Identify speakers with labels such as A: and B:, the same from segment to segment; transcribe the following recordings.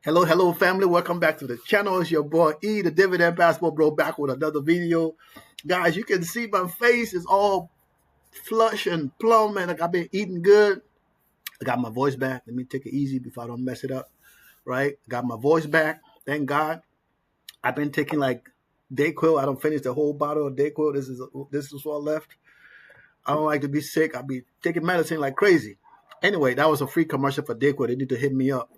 A: Hello, hello, family. Welcome back to the channel. It's your boy E, the Dividend Passport Bro, back with another video. Guys, you can see my face is all flush and plumb, and like I've been eating good. I got my voice back. Let me take it easy before I don't mess it up. Right? Got my voice back. Thank God. I've been taking like Dayquil. I don't finish the whole bottle of Dayquil. This is what left. I don't like to be sick. I'll be taking medicine like crazy. Anyway, that was a free commercial for Dayquil. They need to hit me up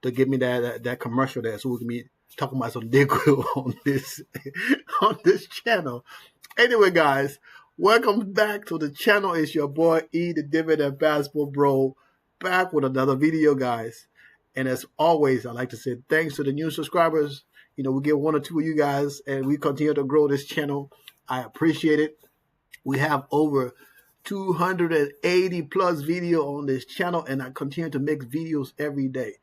A: to give me that commercial there, so we can be talking about some Dayquil on this on this channel. Anyway, guys, welcome back to the channel. It's your boy E, the Dividend Passport Bro, back with another video, guys. And as always, I like to say thanks to the new subscribers. You know, we get one or two of you guys, and we continue to grow this channel. I appreciate it. We have over 280 plus video on this channel, and I continue to make videos every day.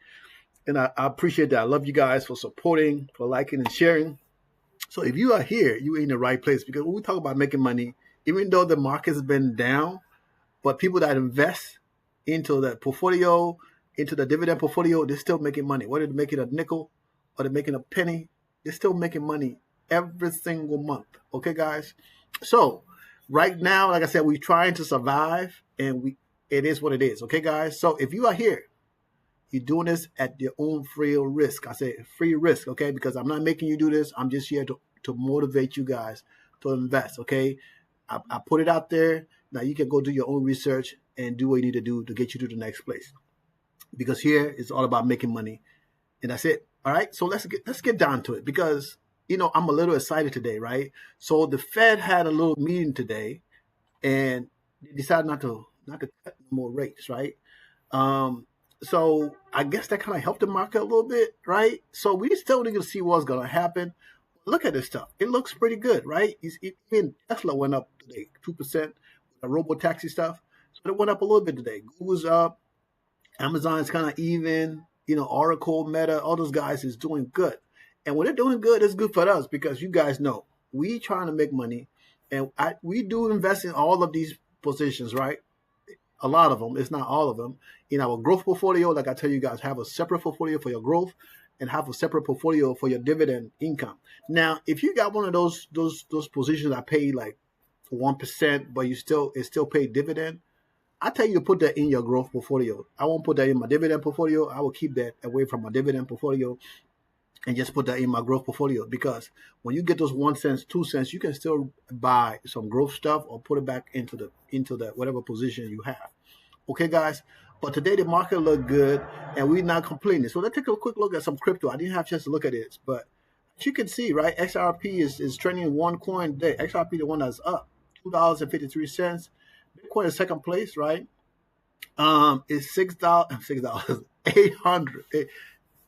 A: And I appreciate that. I love you guys for supporting, for liking and sharing. So if you are here, you're in the right place, because when we talk about making money, even though the market's been down, but people that invest into the portfolio, into the dividend portfolio, they're still making money. Whether they're making a nickel or they're making a penny, they're still making money every single month. Okay, guys? So right now, like I said, we're trying to survive, and it is what it is. Okay, guys? So if you are here, you're doing this at your own free risk. I say free risk, okay? Because I'm not making you do this. I'm just here to motivate you guys to invest, okay? I put it out there. Now you can go do your own research and do what you need to do to get you to the next place. Because here it's all about making money, and that's it. All right. So let's get down to it, because I'm a little excited today, right? So the Fed had a little meeting today, and they decided not to cut more rates, right? So I guess that kind of helped the market a little bit, right? So we still need to see what's going to happen. Look at this stuff. It looks pretty good, right? Even Tesla went up today, 2%, the robo-taxi stuff. So it went up a little bit today. Google's up. Amazon's kind of even. Oracle, Meta, all those guys is doing good. And when they're doing good, it's good for us, because you guys know we trying to make money. And we do invest in all of these positions, right? A lot of them. It's not all of them. In our growth portfolio, like I tell you guys, have a separate portfolio for your growth and have a separate portfolio for your dividend income. Now, if you got one of those positions that pay like 1%, but it still pay dividend, I tell you to put that in your growth portfolio. I won't put that in my dividend portfolio. I will keep that away from my dividend portfolio and just put that in my growth portfolio, because when you get those 1 cent, 2 cents, you can still buy some growth stuff or put it back into the whatever position you have. Okay, guys? But today the market looked good, and we're not complaining. So let's take a quick look at some crypto. I didn't have a chance to look at it, but as you can see, right, XRP is trending one coin today. XRP, the one that's up, $2.53. Bitcoin is second place, right? It's $6, 800.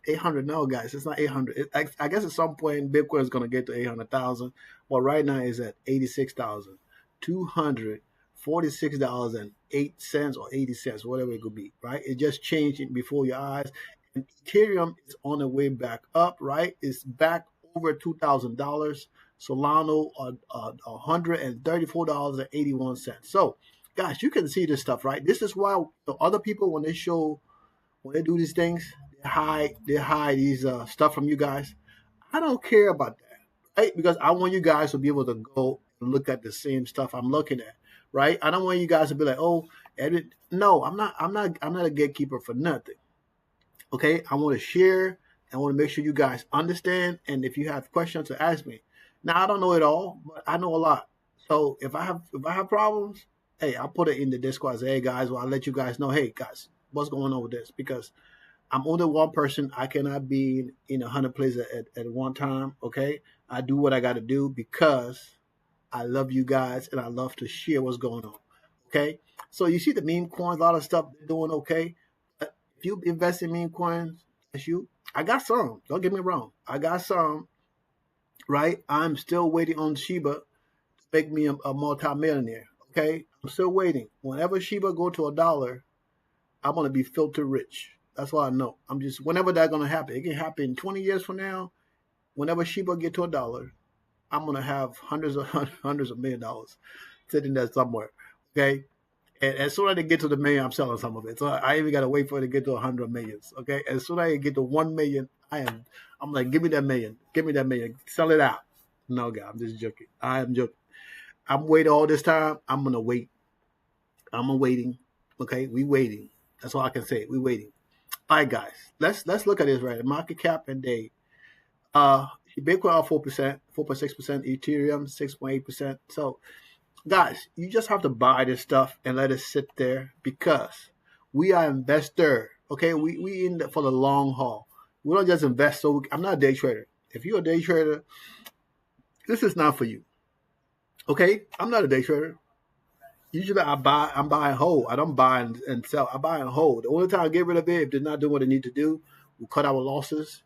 A: 800. No, guys, it's not 800. I guess at some point Bitcoin is going to get to 800,000. But right now it's at $86,246.08 or 80 cents, whatever it could be, right? It just changed it before your eyes. And Ethereum is on the way back up, right? It's back over $2,000. Solano $134.81. So, guys, you can see this stuff, right? This is why the other people, when they do these things, they hide these stuff from you guys. I don't care about that, right? Because I want you guys to be able to go and look at the same stuff I'm looking at, right? I don't want you guys to be like, oh, no, I'm not a gatekeeper for nothing. Okay, I want to share. I want to make sure you guys understand, and if you have questions, to ask me. Now, I don't know it all, but I know a lot. So if I have problems, hey, I'll put it in the Discord. Say, hey guys, well, I'll let you guys know, hey guys, what's going on with this? Because I'm only one person. I cannot be in 100 places at one time. Okay, I do what I got to do because I love you guys and I love to share what's going on. Okay, so you see the meme coins, a lot of stuff they're doing okay. But if you invest in meme coins, that's you. I got some. Don't get me wrong. I got some. Right, I'm still waiting on Shiba to make me a multi-millionaire. Okay, I'm still waiting. Whenever Shiba go to $1, I'm gonna be filthy rich. That's what I know. Whenever that's gonna happen. It can happen 20 years from now. Whenever Shiba get to $1, I'm gonna have hundreds of $1 million sitting there somewhere. Okay, And as soon as they get to the million, I'm selling some of it. So I even got to wait for it to get to 100 millions. Okay. As soon as I get to 1 million, I'm like, give me that million. Give me that million. Sell it out. No, guy, I'm just joking. I am joking. I'm waiting all this time. I'm going to wait. I'm waiting. Okay. We waiting. That's all I can say. We waiting. All right, guys. Let's look at this right. Market cap and day. Bitcoin are 4%, 4.6%, Ethereum 6.8%. So guys, you just have to buy this stuff and let it sit there because we are investor. Okay, we in for the long haul. We don't just invest. So I'm not a day trader. If you're a day trader, this is not for you. Okay, I'm not a day trader. Usually I'm buying hold. I don't buy and sell. I buy and hold. The only time I get rid of it if they're not doing what they need to do, we'll cut our losses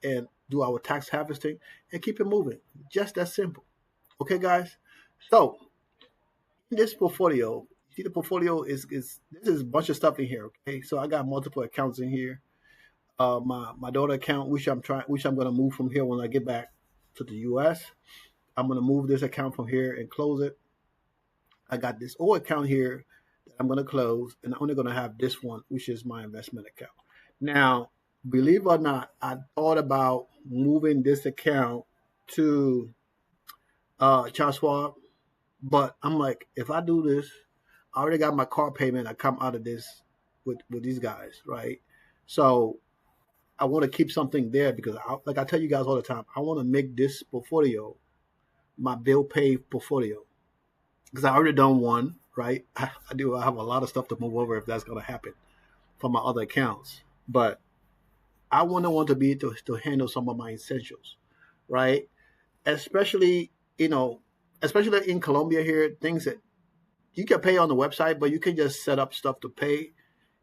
A: and do our tax harvesting and keep it moving. Just that simple. Okay, guys. So this portfolio, see the portfolio is this is a bunch of stuff in here. Okay, so I got multiple accounts in here. My daughter account, which I'm gonna move from here when I get back to the U.S. I'm gonna move this account from here and close it. I got this old account here that I'm gonna close, and I'm only gonna have this one, which is my investment account. Now, believe it or not, I thought about moving this account to Charles Schwab. But I'm like, if I do this, I already got my car payment. I come out of this with these guys, right? So I want to keep something there because, like I tell you guys all the time, I want to make this portfolio my bill pay portfolio because I already done one, right? I do. I have a lot of stuff to move over if that's going to happen for my other accounts. But I want to be to handle some of my essentials, right? Especially, especially in Colombia here, things that you can pay on the website, but you can just set up stuff to pay.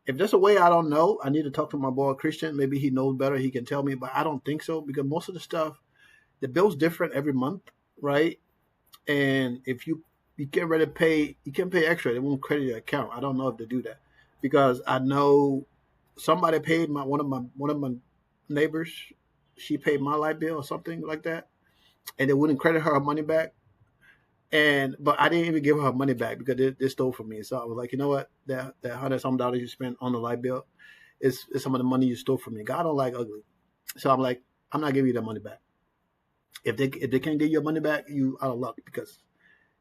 A: If there's a way I don't know, I need to talk to my boy Christian. Maybe he knows better. He can tell me, but I don't think so because most of the stuff, the bill's different every month, right? And if you get ready to pay, you can pay extra. They won't credit your account. I don't know if they do that because I know somebody paid one of my neighbors. She paid my light bill or something like that, and they wouldn't credit her money back. But I didn't even give her money back because they stole from me. So I was like, you know what? That $100 you spent on the light bill is some of the money you stole from me. God don't like ugly. So I'm like, I'm not giving you that money back. If they can't give your money back, you out of luck because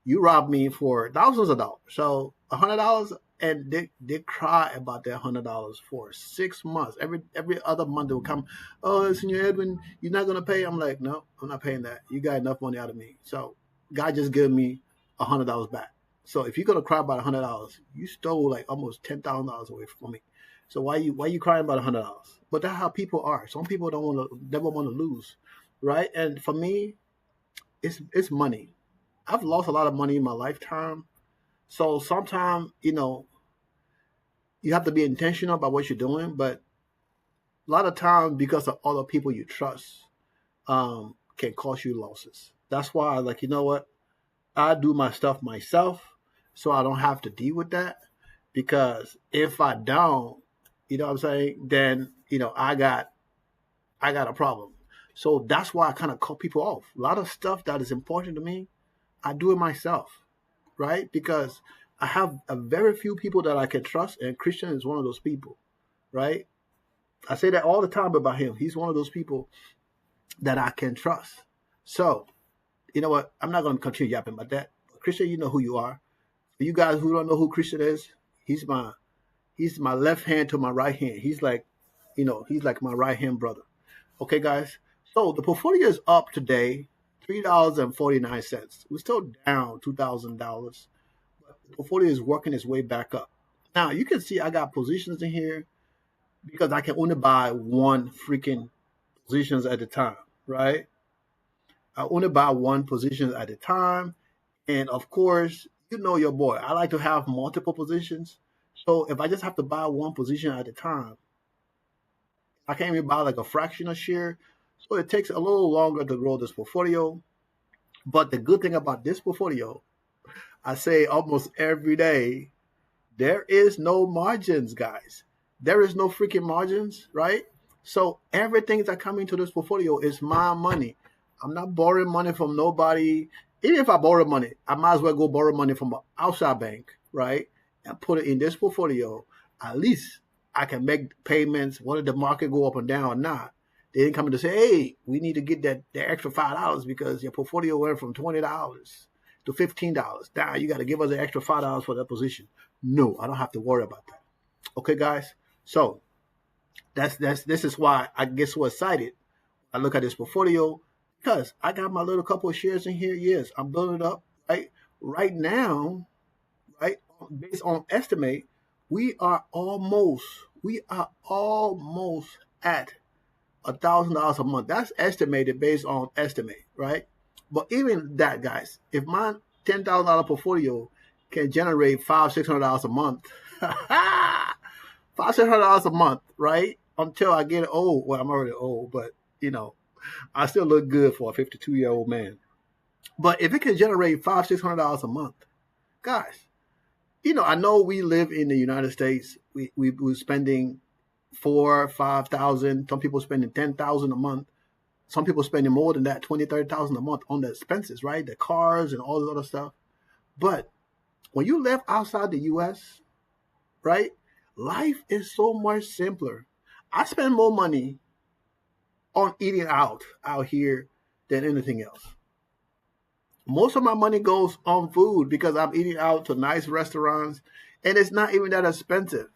A: you robbed me for thousands of dollars. So $100, and they cry about that $100 for 6 months. Every other month they will come, oh, Senor Edwin, you're not gonna pay. I'm like, no, I'm not paying that. You got enough money out of me. So God just gave me $100 back. So if you're gonna cry about $100, you stole like almost $10,000 away from me. So why you crying about $100? But that's how people are. Some people never want to lose, right? And for me, it's money. I've lost a lot of money in my lifetime. So sometimes, you have to be intentional about what you're doing. But a lot of times, because of other people you trust, can cause you losses. That's why I like, you know what? I do my stuff myself so I don't have to deal with that. Because if I don't, you know what I'm saying, then, I got a problem. So that's why I kind of cut people off. A lot of stuff that is important to me, I do it myself, right? Because I have a very few people that I can trust, and Christian is one of those people, right? I say that all the time about him. He's one of those people that I can trust. So, you know what? I'm not going to continue yapping about that. Christian, you know who you are. For you guys who don't know who Christian is, he's my left hand to my right hand. He's like my right hand brother. Okay, guys. So the portfolio is up today, $3.49. We're still down $2,000. But the portfolio is working its way back up. Now you can see I got positions in here because I can only buy one freaking positions at a time, right? I only buy one position at a time. And of course, you know your boy. I like to have multiple positions. So if I just have to buy one position at a time, I can't even buy like a fraction of share. So it takes a little longer to grow this portfolio. But the good thing about this portfolio, I say almost every day, there is no margins, guys. There is no freaking margins, right? So everything that comes into this portfolio is my money. I'm not borrowing money from nobody. Even if I borrow money, I might as well go borrow money from an outside bank, right? and put it in this portfolio, at least I can make payments whether the market go up and down or not. They didn't come in to say, hey, we need to get that extra $5 because your portfolio went from $20 to $15. Now you got to give us an extra $5 for that position. No, I don't have to worry about that. Okay, guys. So this is why I get so excited. I look at this portfolio because I got my little couple of shares in here. Yes, I'm building it up. Right now, right, based on estimate, we are almost at $1,000 a month. That's estimated based on estimate, right? But even that, guys, if my $10,000 portfolio can generate $500-600 a month, $500-600 a month, right? Until I get old. Well, I'm already old, but I still look good for a 52-year-old man. But if it can generate $500-600 a month, guys, I know we live in the United States. We're spending $4,000-5,000. Some people spending $10,000 a month. Some people spending more than that, $20,000-30,000 a month on the expenses, right? The cars and all this other stuff. But when you live outside the U.S., right, life is so much simpler. I spend more money on eating out here than anything else. Most of my money goes on food because I'm eating out to nice restaurants, and it's not even that expensive.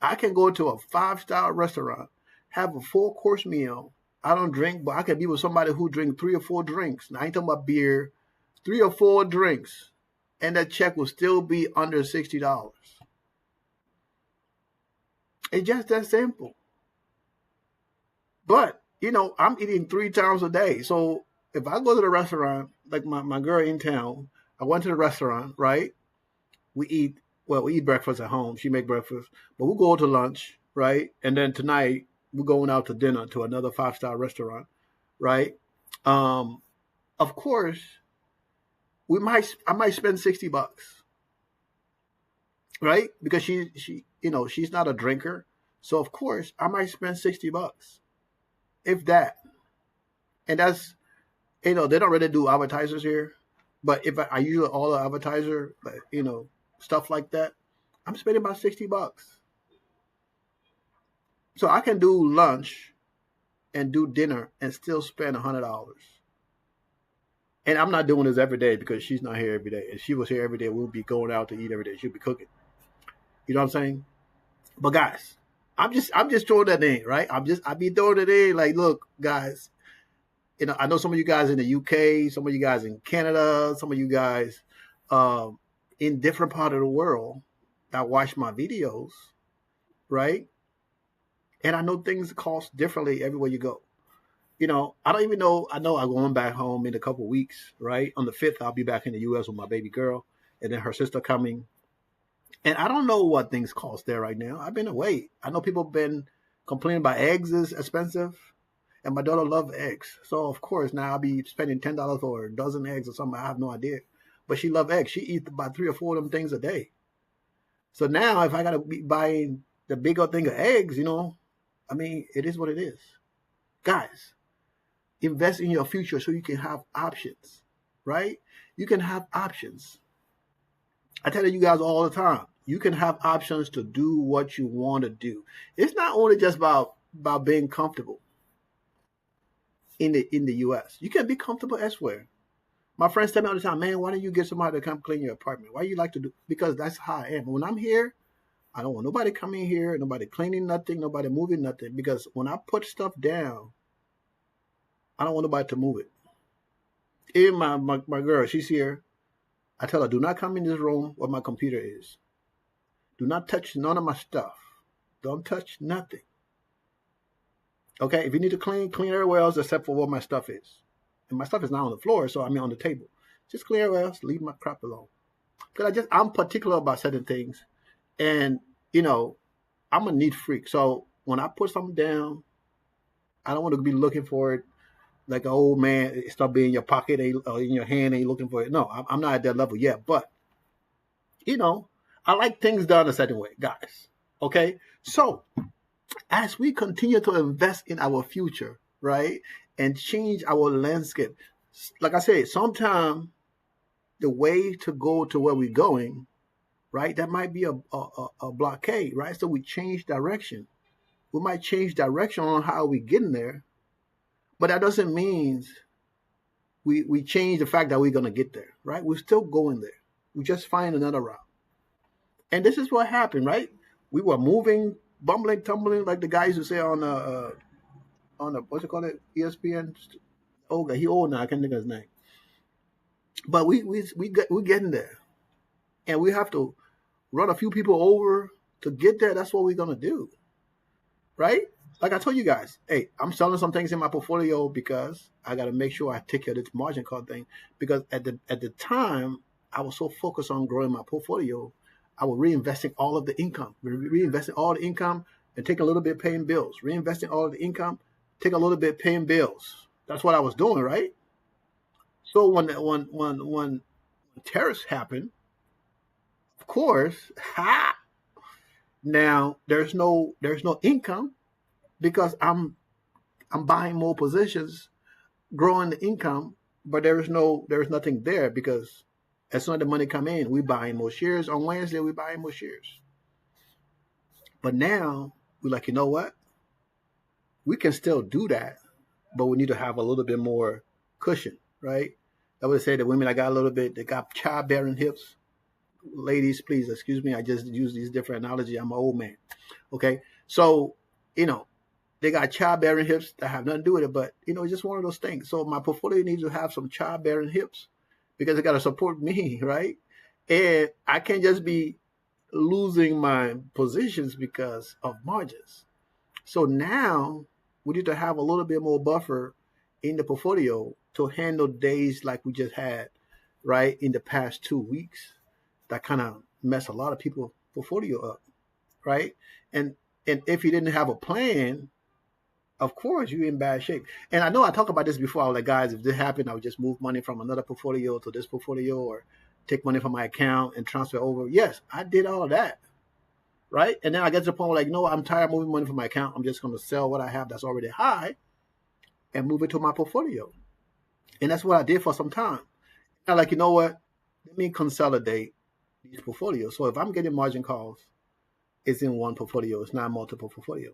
A: I can go to a 5-star restaurant, have a 4-course meal. I don't drink, but I can be with somebody who drinks 3 or 4 drinks. Now, I ain't talking about beer, 3 or 4 drinks, and that check will still be under $60. It's just that simple. But, I'm eating 3 times a day. So if I go to the restaurant, like my girl in town, I went to the restaurant, right? We eat breakfast at home. She make breakfast. But we'll go to lunch, right? And then tonight, we're going out to dinner to another 5-star restaurant, right? Of course, I might spend $60, right? Because she's not a drinker. So, of course, I might spend $60, if that. And that's, they don't really do advertisers here. But if I use all the advertiser, stuff like that, I'm spending about $60. So I can do lunch and do dinner and still spend $100. And I'm not doing this every day because she's not here every day. If she was here every day, we'll be going out to eat every day. She'll be cooking. You know what I'm saying? But guys, I'm just throwing that in, right? I be throwing it in. Like, look, guys, I know some of you guys in the UK, some of you guys in Canada, some of you guys in different part of the world that watch my videos, right? And I know things cost differently everywhere you go. I don't even know. I know I'm going back home in a couple of weeks, right? On the 5th, I'll be back in the U.S. with my baby girl and then her sister coming. And I don't know what things cost there right now. I've been away. I know people have been complaining about eggs is expensive. And my daughter loves eggs. So, of course, now I'll be spending $10 for a dozen eggs or something. I have no idea. But she loves eggs. She eats about 3 or 4 of them things a day. So now if I got to be buying the bigger thing of eggs, it is what it is. Guys, invest in your future so you can have options, right? You can have options. I tell you guys all the time, you can have options to do what you want to do. It's not only just about being comfortable in the U.S. You can be comfortable elsewhere. My friends tell me all the time, man, why don't you get somebody to come clean your apartment? Why you like to do? Because that's how I am. When I'm here, I don't want nobody coming here, nobody cleaning nothing, nobody moving nothing. Because when I put stuff down, I don't want nobody to move it. Even my girl, she's here. I tell her, do not come in this room where my computer is. Do not touch none of my stuff. Don't touch nothing. Okay, if you need to clean everywhere else except for where my stuff is. And my stuff is not on the floor, so on the table. Just clean everywhere else, leave my crap alone. Because I'm particular about certain things. And, I'm a neat freak. So when I put something down, I don't want to be looking for it like an old man. It start being in your pocket or in your hand and you're looking for it. No, I'm not at that level yet. But, I like things done a certain way, guys. Okay? So as we continue to invest in our future, right, and change our landscape, like I said, sometimes the way to go to where we're going, right? That might be a blockade, right? So we change direction. We might change direction on how we get in there, but that doesn't mean we change the fact that we're gonna get there, right? We're still going there. We just find another route. And this is what happened, right? We were moving, bumbling, tumbling, like the guys who say on the what's it called it, ESPN. Oh, God, he old now. I can't think of his name. But we getting there, and we have to run a few people over to get there. That's what we're gonna do, right? Like I told you guys, hey, I'm selling some things in my portfolio because I got to make sure I take care of this margin call thing. Because at the time, I was so focused on growing my portfolio, I was reinvesting all of the income, reinvesting all the income, and take a little bit paying bills. Reinvesting all of the income, take a little bit paying bills. That's what I was doing, right? So when tariffs happened, of course, now there's no income because I'm buying more positions, growing the income, but there's nothing there because as soon as the money come in, we buying more shares. On Wednesday, we buying more shares. But now we're like, you know what? We can still do that, but we need to have a little bit more cushion, right? I would say that women that got a little bit, they got childbearing hips. Ladies, please excuse me. I just use these different analogy. I'm an old man. Okay. So, they got childbearing hips that have nothing to do with it, but it's just one of those things. So my portfolio needs to have some childbearing hips because it got to support me, right? And I can't just be losing my positions because of margins. So now we need to have a little bit more buffer in the portfolio to handle days like we just had, right, in the past 2 weeks that kind of mess a lot of people's portfolio up, right? And if you didn't have a plan, of course you're in bad shape. And I know I talked about this before. I was like, guys, if this happened, I would just move money from another portfolio to this portfolio or take money from my account and transfer over. Yes, I did all of that. Right? And then I get to the point where like, no, I'm tired of moving money from my account. I'm just going to sell what I have that's already high and move it to my portfolio. And that's what I did for some time. I'm like, you know what? Let me consolidate these portfolios. So if I'm getting margin calls, it's in one portfolio. It's not multiple portfolio.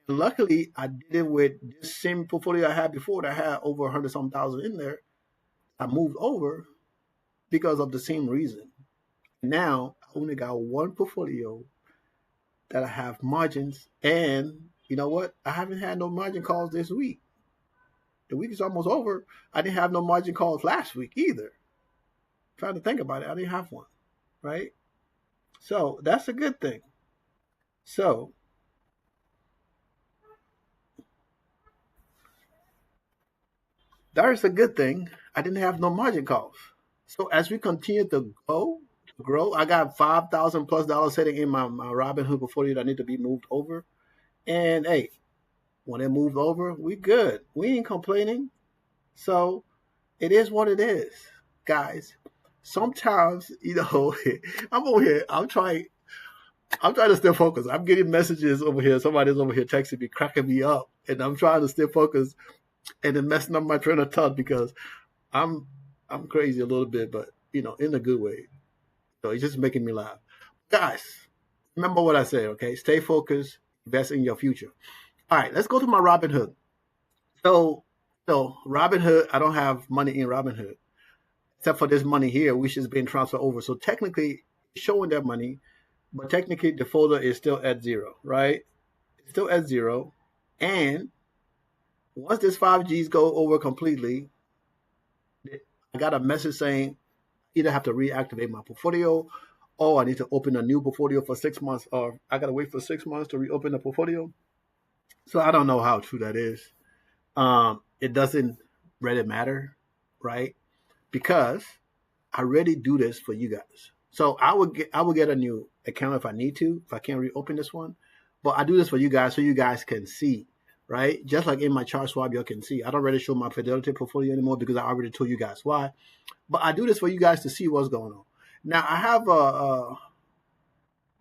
A: And luckily, I did it with this same portfolio I had before that had over 100 some thousand in there. I moved over because of the same reason. Now I only got one portfolio that I have margins, and you know what? I haven't had no margin calls this week. The week is almost over. I didn't have no margin calls last week either. Trying to think about it, I didn't have one, right? So that's a good thing. So that's a good thing. I didn't have no margin calls. So as we continue to grow, I got $5,000+ sitting in my Robinhood portfolio that need to be moved over. And hey, when it moved over, we good. We ain't complaining. So it is what it is, guys. Sometimes, I'm over here. I'm trying to stay focused. I'm getting messages over here. Somebody's over here texting me, cracking me up, and I'm trying to stay focused and then messing up my train of thought because I'm crazy a little bit, but in a good way. So it's just making me laugh. Guys, remember what I say, okay? Stay focused, invest in your future. All right, let's go to my Robinhood. So Robinhood, I don't have money in Robinhood except for this money here, which is being transferred over. So technically, it's showing that money, but technically the folder is still at zero, right? It's still at zero. And once this 5Gs go over completely, I got a message saying either have to reactivate my portfolio or I need to open a new portfolio for 6 months, or I got to wait for 6 months to reopen the portfolio. So I don't know how true that is. It doesn't really matter, right? Because I really do this for you guys. So I would get a new account if I need to, if I can't reopen this one. But I do this for you guys so you guys can see, right? Just like in my chart swap, you can see. I don't really show my Fidelity portfolio anymore because I already told you guys why. But I do this for you guys to see what's going on. Now I have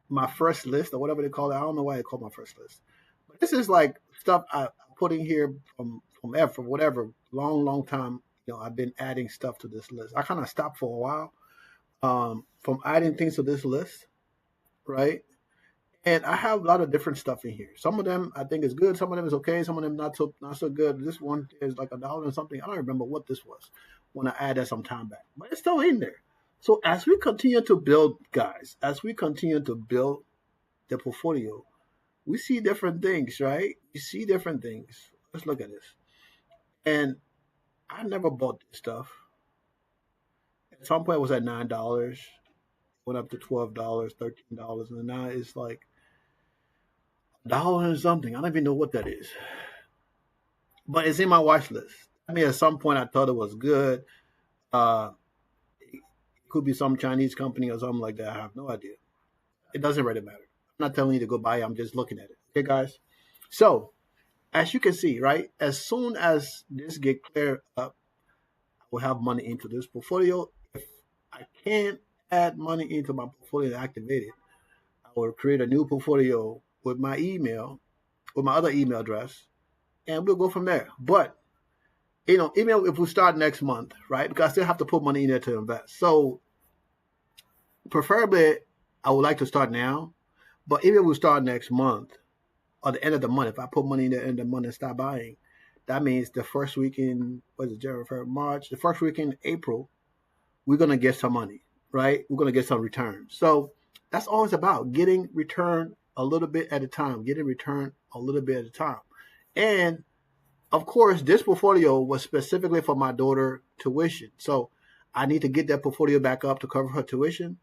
A: my first list or whatever they call it. I don't know why they call my first list. But this is like stuff I put in here from whatever long time. I've been adding stuff to this list. I kind of stopped for a while from adding things to this list. right? And I have a lot of different stuff in here. Some of them I think is good. Some of them is okay. Some of them not so good. This one is like $1 and something. I don't remember what this was when I added some time back, but it's still in there. So as we continue to build, guys, as we continue to build the portfolio, we see different things, right? We see different things. Let's look at this. And I never bought this stuff. At some point, it was at $9, went up to $12, $13, and now it's like $1 and something. I don't even know what that is, but it's in my watch list. I mean, at some point, I thought it was good. Uh, it could be some Chinese company or something like that. I have no idea. It doesn't really matter. I'm not telling you to go buy it. I'm just looking at it. Okay, guys. So as you can see, right, as soon as this get cleared up, I will have money into this portfolio. If I can't add money into my portfolio and activate it, I will create a new portfolio with my email, with my other email address, and we'll go from there. But even if we start next month, right? Because I still have to put money in there to invest. So preferably, I would like to start now. But even if we start next month or the end of the month, if I put money in the end of the month and start buying, that means the first week in January, February, March, the first week in April, we're gonna get some money, right? We're gonna get some return. So that's all it's about: getting return a little bit at a time, getting return a little bit at a time. And of course, this portfolio was specifically for my daughter tuition. So I need to get that portfolio back up to cover her tuition.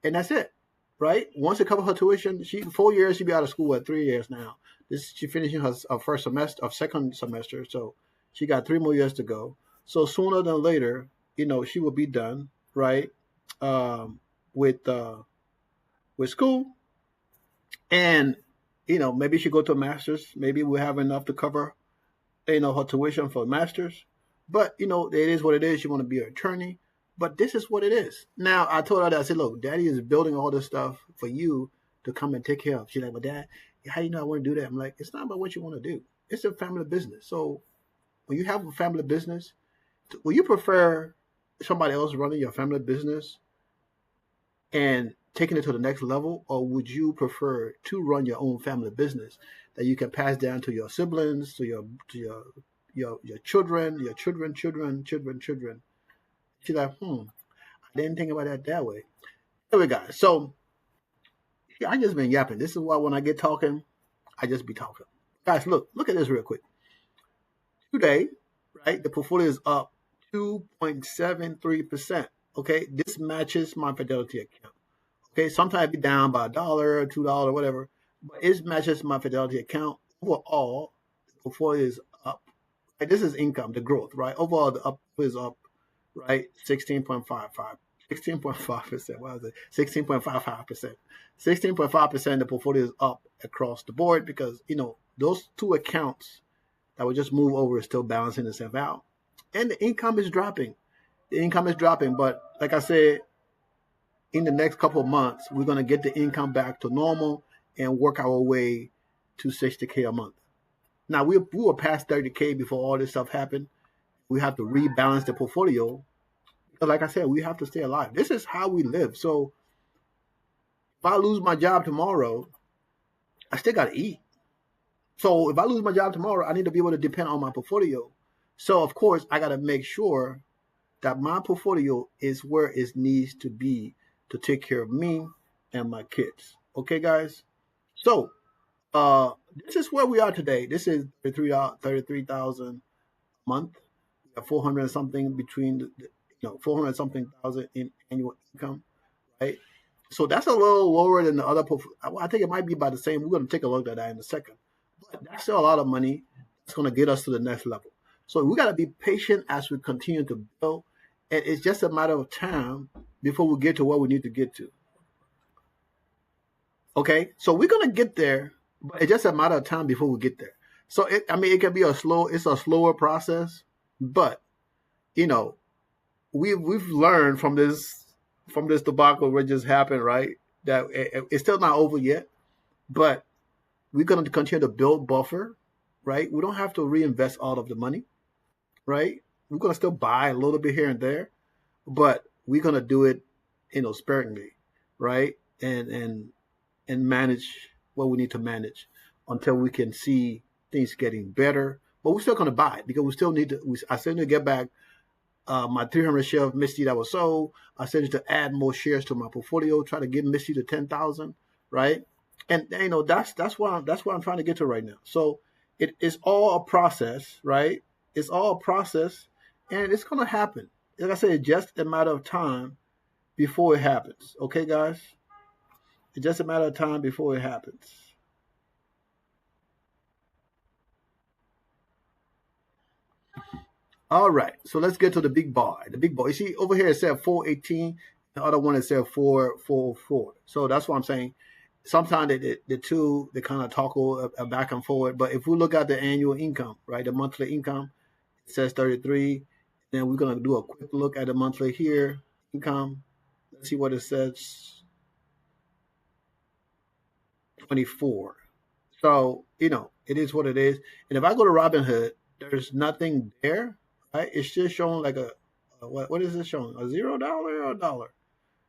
A: And that's it, right? Once it covers her tuition, 4 years, she'll be out of school at 3 years now. She finishing her first semester, of second semester. So she got 3 more years to go. So sooner than later, she will be done, right? Um, with school. And, maybe she go to a master's. Maybe we have enough to cover her tuition for a master's. But it is what it is. You want to be an attorney, but this is what it is. Now I told her that I said, look, Daddy is building all this stuff for you to come and take care of. She's like, well, Dad, how you know I want to do that? I'm like, it's not about what you want to do. It's a family business. So when you have a family business, will you prefer somebody else running your family business and taking it to the next level, or would you prefer to run your own family business that you can pass down to your siblings, to your children, your children? She's like, I didn't think about that way. Anyway, guys, so yeah, I just been yapping. This is why when I get talking, I just be talking. Guys, look at this real quick. Today, right, the portfolio is up 2.73%. Okay, this matches my Fidelity account. Okay, sometimes it be down by $1, $2, whatever, but it matches my Fidelity account. Overall, the portfolio is up. Right, this is income, the growth, right? Overall, the up is up, right? 16.55, 16.5%. What was it? 16.55%. 16.5%. The portfolio is up across the board because those two accounts that would just move over is still balancing itself out, and the income is dropping. The income is dropping, but like I said, in the next couple of months, we're going to get the income back to normal and work our way to $60K a month. Now, we were past $30K before all this stuff happened. We have to rebalance the portfolio. But like I said, we have to stay alive. This is how we live. So if I lose my job tomorrow, I still got to eat. So if I lose my job tomorrow, I need to be able to depend on my portfolio. So, of course, I got to make sure that my portfolio is where it needs to be to take care of me and my kids. Okay, guys? So, this is where we are today. This is 33,000 a month. We have 400 something between, 400 something thousand in annual income, right? So that's a little lower than the other. I think it might be about the same. We're going to take a look at that in a second. But that's still a lot of money. It's going to get us to the next level. So we got to be patient as we continue to build. And it's just a matter of time before we get to where we need to get to. Okay, so we're gonna get there, but it's just a matter of time before we get there. So it can be it's a slower process, but we've learned from this debacle that just happened, right? That it's still not over yet, but we're gonna continue to build buffer, right? We don't have to reinvest all of the money, right? We're gonna still buy a little bit here and there, but we're gonna do it, sparingly, right? And and manage what we need to manage until we can see things getting better. But we're still going to buy it because we still need to. I still need to get back my 300 share of Misty that was sold. I still need to add more shares to my portfolio. Try to get Misty to 10,000, right? And that's what I'm trying to get to right now. So it is all a process, right? It's all a process, and it's going to happen. Like I said, it's just a matter of time before it happens. Okay, guys? It's just a matter of time before it happens. All right, so let's get to the big bar. The big bar. You see over here it said 418. The other one it said 444. So that's what I'm saying. Sometimes the two they kind of toggle back and forward. But if we look at the annual income, right, the monthly income, it says 33. Then we're gonna do a quick look at the monthly here income. Let's see what it says. 24. So it is what it is. And if I go to Robinhood, there's nothing there, right? It's just showing like what is it showing? A $0 or a dollar?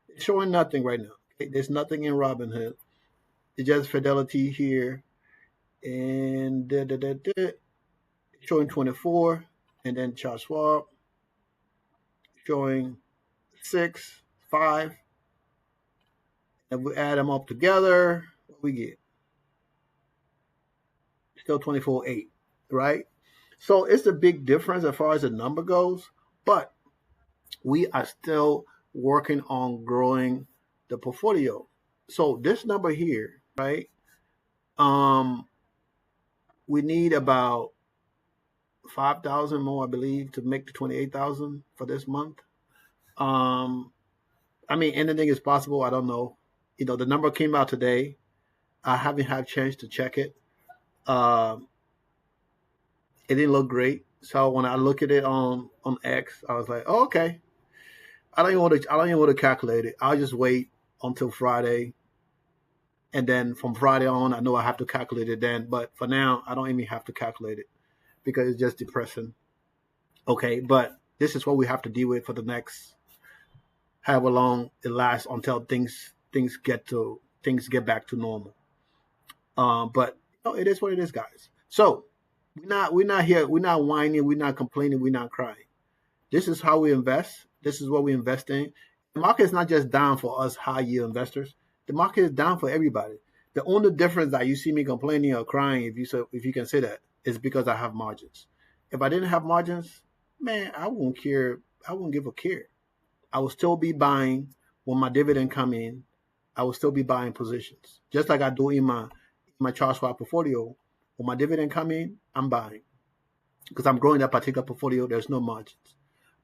A: It's showing nothing right now. Okay? There's nothing in Robinhood. It's just Fidelity here, and showing 24, and then Charles Schwab showing 6, 5, and we add them up together, what we get? Still 24.8, right? So it's a big difference as far as the number goes, but we are still working on growing the portfolio. So this number here, right? We need about 5,000 more, I believe, to make the 28,000 for this month. I mean, anything is possible. I don't know. The number came out today. I haven't had a chance to check it. It didn't look great. So when I look at it on X, I was like, oh, okay. I don't even want to calculate it. I'll just wait until Friday, and then from Friday on, I know I have to calculate it then. But for now, I don't even have to calculate it because it's just depressing. Okay, but this is what we have to deal with for the next however long it lasts until things get back to normal. But it is what it is, guys. So we're not here. We're not whining. We're not complaining. We're not crying. This is how we invest. This is what we invest in. The market is not just down for us high yield investors. The market is down for everybody. The only difference that you see me complaining or crying, if you can say that, is because I have margins. If I didn't have margins, man, I won't care. I won't give a care. I will still be buying when my dividend come in. I will still be buying positions, just like I do in my Charles Schwab portfolio. When my dividend come in, I'm buying because I'm growing that particular portfolio. There's no margins.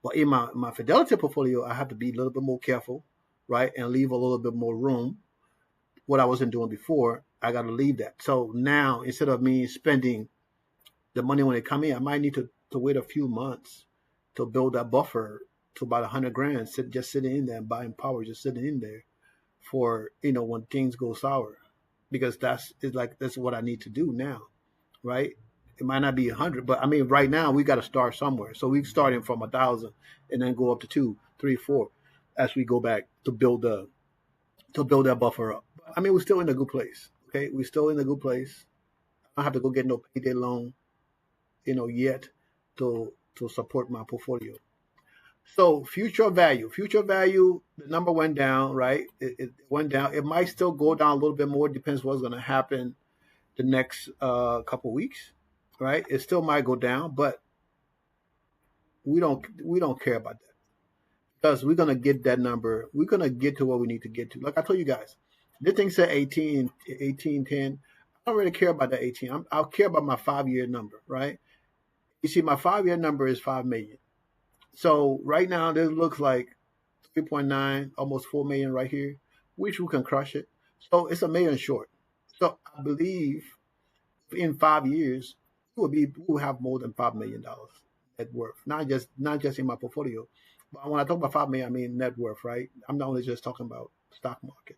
A: But in my Fidelity portfolio, I have to be a little bit more careful, right, and leave a little bit more room. What I wasn't doing before, I got to leave that. So now, instead of me spending the money when it come in, I might need to wait a few months to build that buffer to about 100 grand, just sitting in there and buying power, just sitting in there for when things go sour, because that's what I need to do now, right? It might not be 100, but I mean, right now we got to start somewhere. So we starting from 1,000 and then go up to 2, 3, 4 as we go back to build that buffer up. I mean, we're still in a good place. Okay, we're still in a good place. I don't have to go get no payday loan, yet to support my portfolio. So future value, the number went down, right? It went down. It might still go down a little bit more. Depends what's going to happen the next couple of weeks, right? It still might go down, but we don't care about that because we're gonna get that number. We're gonna get to what we need to get to. Like I told you guys, this thing said 18, 10. I don't really care about that 18. I'll care about my 5-year number, right? You see, my 5-year number is 5 million. So right now, this looks like 3.9, almost 4 million right here, which we can crush it. So it's a million short. So I believe in 5 years, we'll have more than $5 million net worth. Not just in my portfolio, but when I talk about 5 million, I mean net worth, right? I'm not only just talking about stock market.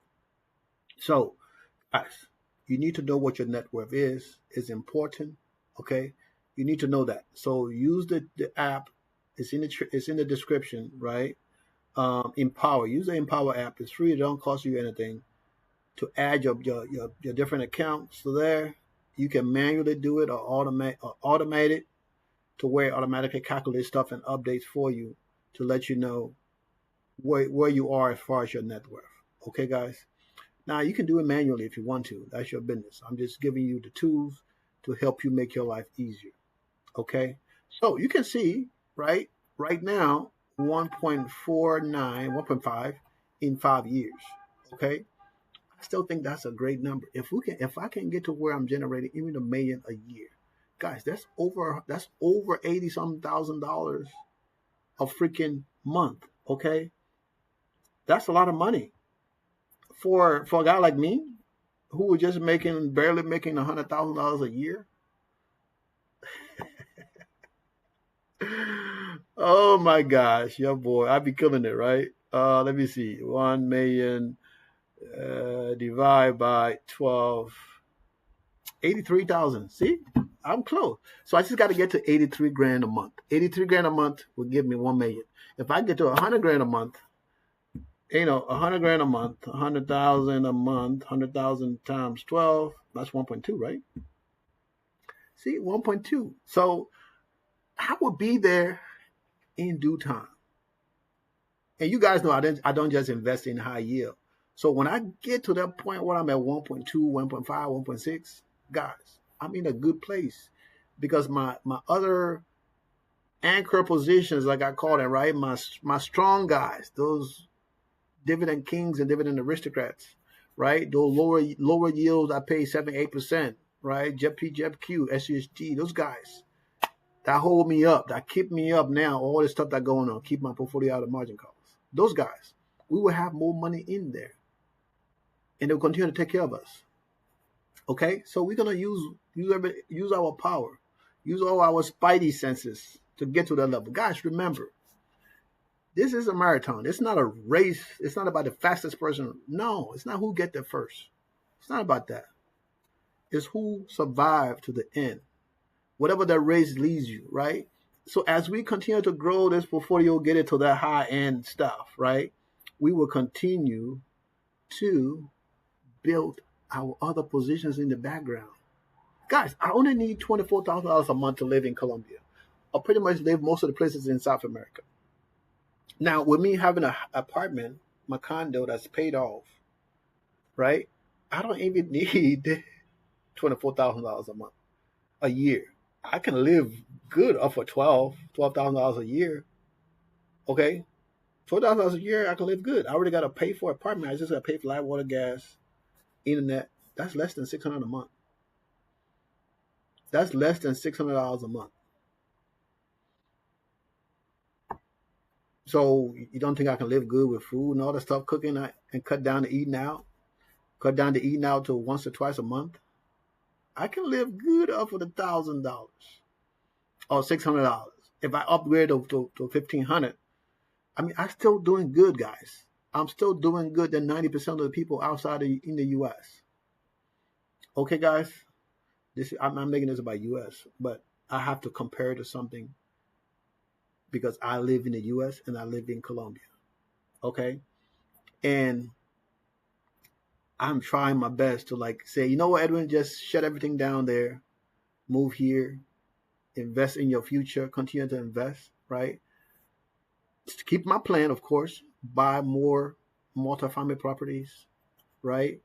A: So, guys, you need to know what your net worth is. It's important, okay? You need to know that. So use the app. It's in the description, right? Empower. Use the Empower app. It's free. It don't cost you anything. to add your different accounts to there. You can manually do it or automate it to where it automatically calculates stuff and updates for you to let you know where you are as far as your net worth. Okay, guys? Now, you can do it manually if you want to. That's your business. I'm just giving you the tools to help you make your life easier. Okay? So you can see, right now, 1.49, 1.5 in 5 years. Okay? I still think that's a great number. If I can get to where I'm generating even $1 million a year, guys, that's over 80 some $1,000 a freaking month. Okay? That's a lot of money for a guy like me who was just barely making $100,000 a year. Oh my gosh, yeah, boy, I'd be killing it, right? Let me see, 1 million divide by 12, 83,000. See, I'm close. So I just got to get to 83 grand a month. 83 grand a month will give me 1 million. If I get to 100 grand a month, 100 grand a month, 100,000 a month, 100,000 times 12, that's 1.2, right? See, 1.2. So I will be there in due time. And you guys know I don't just invest in high yield. So when I get to that point where I'm at 1.2, 1.5, 1.6, guys, I'm in a good place because my other anchor positions, like I call them, right? My strong guys, those dividend kings and dividend aristocrats, right? Those lower yields, I pay 7-8%, right? JEP-P, JEP-Q, SUSG, those guys that hold me up, that keep me up now, all this stuff that going on, keep my portfolio out of margin calls. Those guys, we will have more money in there and they'll continue to take care of us. Okay, so we're gonna use our power, use all our spidey senses to get to that level. Guys, remember, this is a marathon. It's not a race. It's not about the fastest person. No, it's not who get there first. It's not about that. It's who survived to the end. Whatever that race leads you, right? So as we continue to grow this portfolio, get it to that high end stuff, right? We will continue to build our other positions in the background. Guys, I only need $24,000 a month to live in Colombia. I pretty much live most of the places in South America. Now, with me having an apartment, my condo that's paid off, right? I don't even need $24,000 a month, a year. I can live good up for $12,000 a year. Okay? $12,000 a year, I can live good. I already got to pay for an apartment. I just got to pay for light, water, gas, internet. That's less than $600 a month. That's less than $600 a month. So you don't think I can live good with food and all that stuff, cooking and cut down to eating out? Cut down to eating out to once or twice a month? I can live good up with $1,000 or $600. If I upgrade to $1,500, I mean, I'm still doing good, guys. I'm still doing good than 90% of the people outside in the U.S. Okay, guys? I'm making this about U.S., but I have to compare it to something because I live in the U.S. and I live in Colombia. Okay? And I'm trying my best to say, you know what, Edwin, just shut everything down there, move here, invest in your future, continue to invest, right? To keep my plan, of course, buy more multifamily properties, right?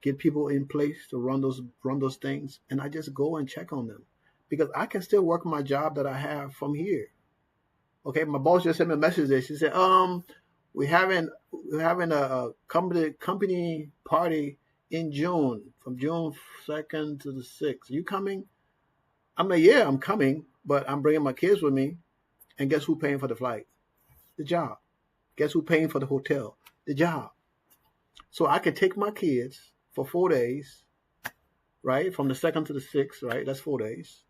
A: Get people in place to run those things, and I just go and check on them because I can still work my job that I have from here. Okay, my boss just sent me a message there. She said, we're having a company party in June, from June 2nd to the 6th. Are you coming? I'm like, yeah, I'm coming, but I'm bringing my kids with me. And guess who's paying for the flight? The job. Guess who's paying for the hotel? The job. So I can take my kids for 4 days, right? From the 2nd to the 6th, right? That's 4 days.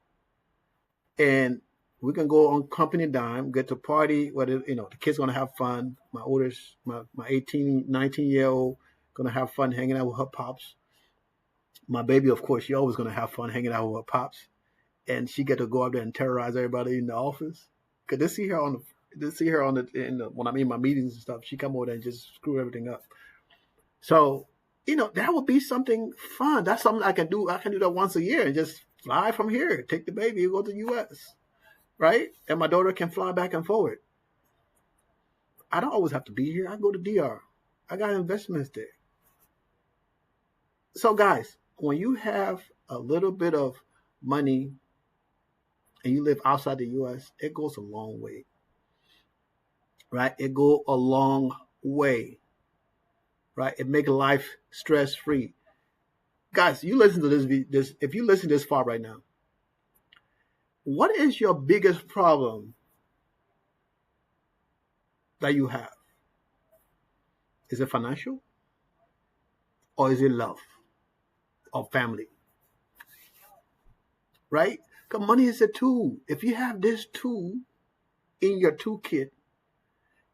A: And we can go on company dime, get to party, whether, the kids going to have fun. My oldest, my 18, 19-year-old going to have fun hanging out with her pops. My baby, of course, she always going to have fun hanging out with her pops. And she get to go out there and terrorize everybody in the office. Because they see her when I'm in my meetings and stuff, she come over there and just screw everything up. So that would be something fun. That's something I can do. I can do that once a year and just fly from here, take the baby, go to the U.S., right? And my daughter can fly back and forward. I don't always have to be here. I go to DR. I got investments there. So guys, when you have a little bit of money and you live outside the U.S., it goes a long way, right? It go a long way, right? It make life stress free. Guys, you listen to this. If you listen this far right now, what is your biggest problem that you have? Is it financial, or is it love, or family? Right? Because money is a tool. If you have this tool in your toolkit,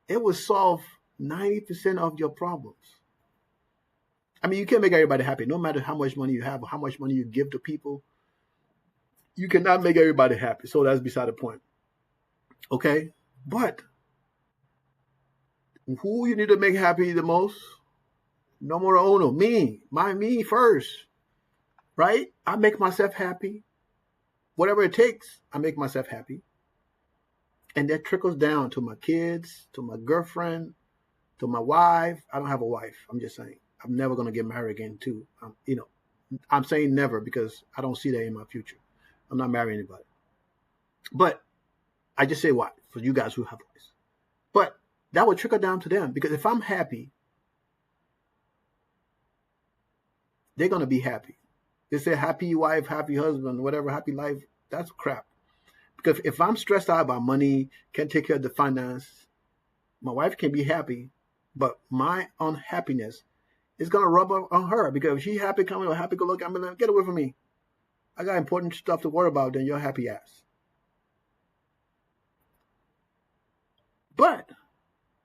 A: it will solve 90% of your problems. I mean, you can't make everybody happy. No matter how much money you have or how much money you give to people, you cannot make everybody happy. So that's beside the point. Okay? But who you need to make happy the most? Numero uno, me first. Right? I make myself happy. Whatever it takes, I make myself happy. And that trickles down to my kids, to my girlfriend, to my wife. I don't have a wife. I'm just saying. I'm never going to get married again, too. I'm saying never because I don't see that in my future. I'm not marrying anybody. But I just say what? For you guys who have wives. But that would trickle down to them because if I'm happy, they're going to be happy. They say happy wife, happy husband, whatever, happy life. That's crap. Because if I'm stressed out about money, can't take care of the finance, my wife can be happy, but my unhappiness is going to rub on her. Because if she's happy, coming or happy, go look, I'm like, get away from me. I got important stuff to worry about than your happy ass. But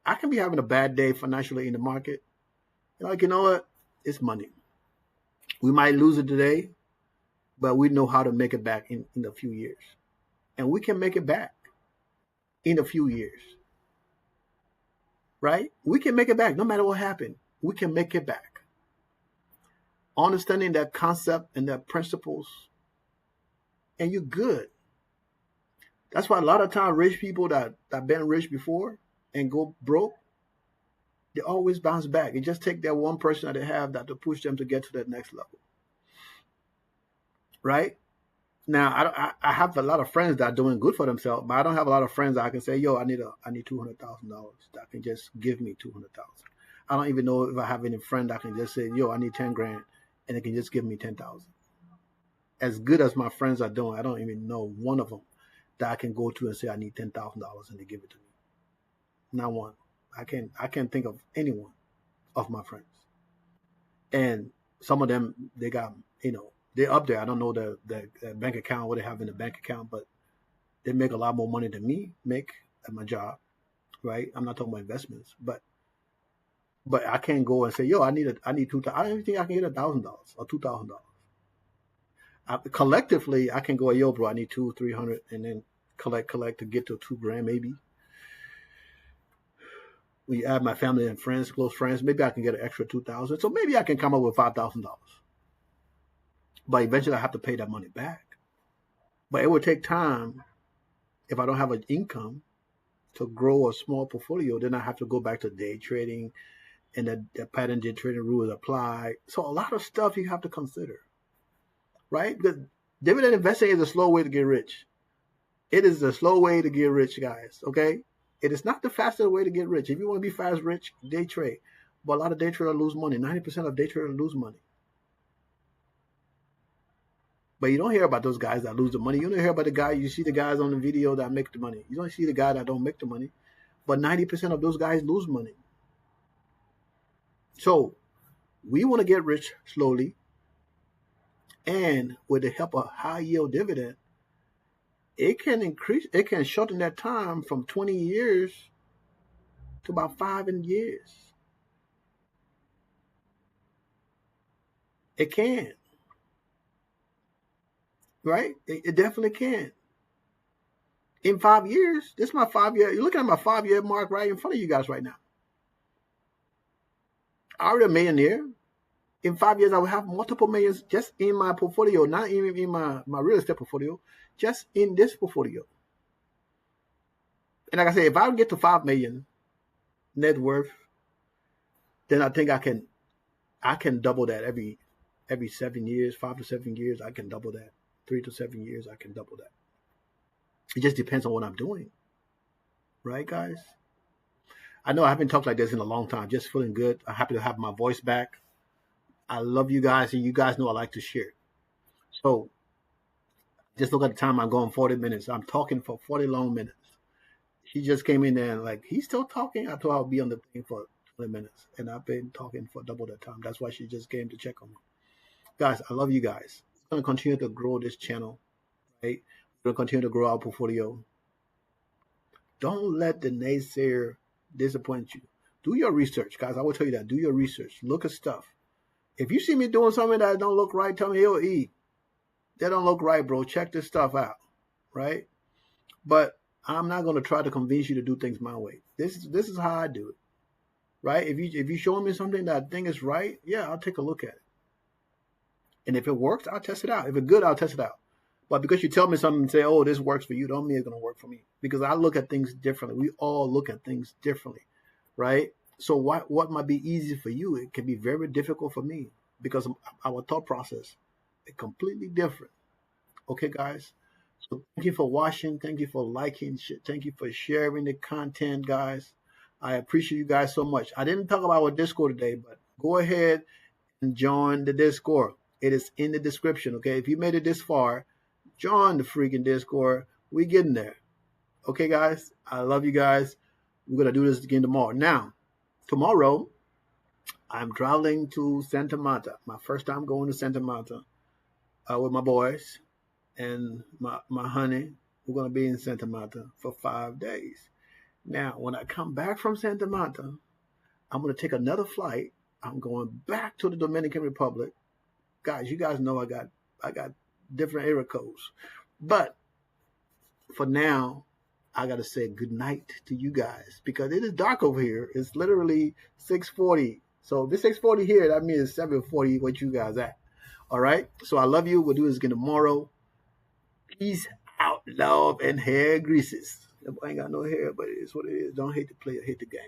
A: I can be having a bad day financially in the market. Like, you know what? It's money. We might lose it today, but we know how to make it back in a few years. And we can make it back in a few years. Right? We can make it back no matter what happened. We can make it back. Understanding that concept and that principles, and you're good. That's why a lot of times rich people that been rich before and go broke, they always bounce back. It just take that one person that they have that to push them to get to that next level. Right? Now, I have a lot of friends that are doing good for themselves, but I don't have a lot of friends that I can say, yo, I need $200,000 that can just give me $200,000. I don't even know if I have any friend that can just say, yo, I need 10 grand, and they can just give me 10,000. As good as my friends are doing, I don't even know one of them that I can go to and say I need $10,000 and they give it to me. Not one. I can't think of anyone of my friends. And some of them, they got, they're up there. I don't know the bank account, what they have in the bank account, but they make a lot more money than me make at my job, right? I'm not talking about investments, but I can't go and say, yo, I need $2,000. I don't even think I can get $1,000 or $2,000. Collectively, I can go, yo, bro, I need $200-300, and then collect to get to $2,000 maybe. When you add my family and friends, close friends, maybe I can get an extra $2,000. So maybe I can come up with $5,000. But eventually I have to pay that money back. But it would take time if I don't have an income to grow a small portfolio. Then I have to go back to day trading, and the pattern day trading rules apply. So a lot of stuff you have to consider, right? Because dividend investing is a slow way to get rich. It is a slow way to get rich, guys, okay? It is not the fastest way to get rich. If you want to be fast rich, day trade. But a lot of day traders lose money. 90% of day traders lose money. But you don't hear about those guys that lose the money. You don't hear about the guy. You see the guys on the video that make the money. You don't see the guy that don't make the money. But 90% of those guys lose money. So we want to get rich slowly. And with the help of high yield dividend, it can shorten that time from 20 years to about 5 years. It can. Right? It definitely can. In 5 years, this is my 5-year. You're looking at my 5-year mark right in front of you guys right now. I'm already a millionaire. In 5 years, I will have multiple millions just in my portfolio, not even in my real estate portfolio, just in this portfolio. And like I said, if I get to 5 million net worth, then I think I can double that every 7 years, 5 to 7 years, I can double that. 3 to 7 years, I can double that. It just depends on what I'm doing. Right, guys? I know I haven't talked like this in a long time. Just feeling good. I'm happy to have my voice back. I love you guys, and you guys know I like to share. So just look at the time. I'm going 40 minutes. I'm talking for 40 long minutes. He just came in there and like, he's still talking. I thought I'll be on the thing for 20 minutes, and I've been talking for double that time. That's why she just came to check on me. Guys, I love you guys. I'm going to continue to grow this channel, right? We're going to continue to grow our portfolio. Don't let the naysayer disappoint you. Do your research, guys. I will tell you that. Do your research. Look at stuff. If you see me doing something that don't look right, tell me, yo, E, that don't look right, bro. Check this stuff out, right? But I'm not going to try to convince you to do things my way. This is how I do it, right? If you show me something that I think is right, yeah, I'll take a look at it. And if it works, I'll test it out. If it's good, I'll test it out. But because you tell me something and say, oh, this works for you, don't mean it's going to work for me. Because I look at things differently. We all look at things differently, right? So what might be easy for you, it can be very difficult for me because our thought process is completely different. Okay, guys? So thank you for watching. Thank you for liking. Thank you for sharing the content, guys. I appreciate you guys so much. I didn't talk about our Discord today, but go ahead and join the Discord. It is in the description, okay? If you made it this far, join the freaking Discord. We getting there. Okay, guys? I love you guys. We're going to do this again tomorrow. Now, tomorrow, I'm traveling to Santa Marta. My first time going to Santa Marta with my boys and my honey. We're going to be in Santa Marta for 5 days. Now, when I come back from Santa Marta, I'm going to take another flight. I'm going back to the Dominican Republic. Guys, you guys know I got different area codes. But for now, I got to say good night to you guys because it is dark over here. It's literally 6:40. So if it's 6:40 here, that means it's 7:40 where you guys at. All right? So I love you. We'll do this again tomorrow. Peace out, love, and hair greases. I ain't got no hair, but it is what it is. Don't hate the player, hate the game.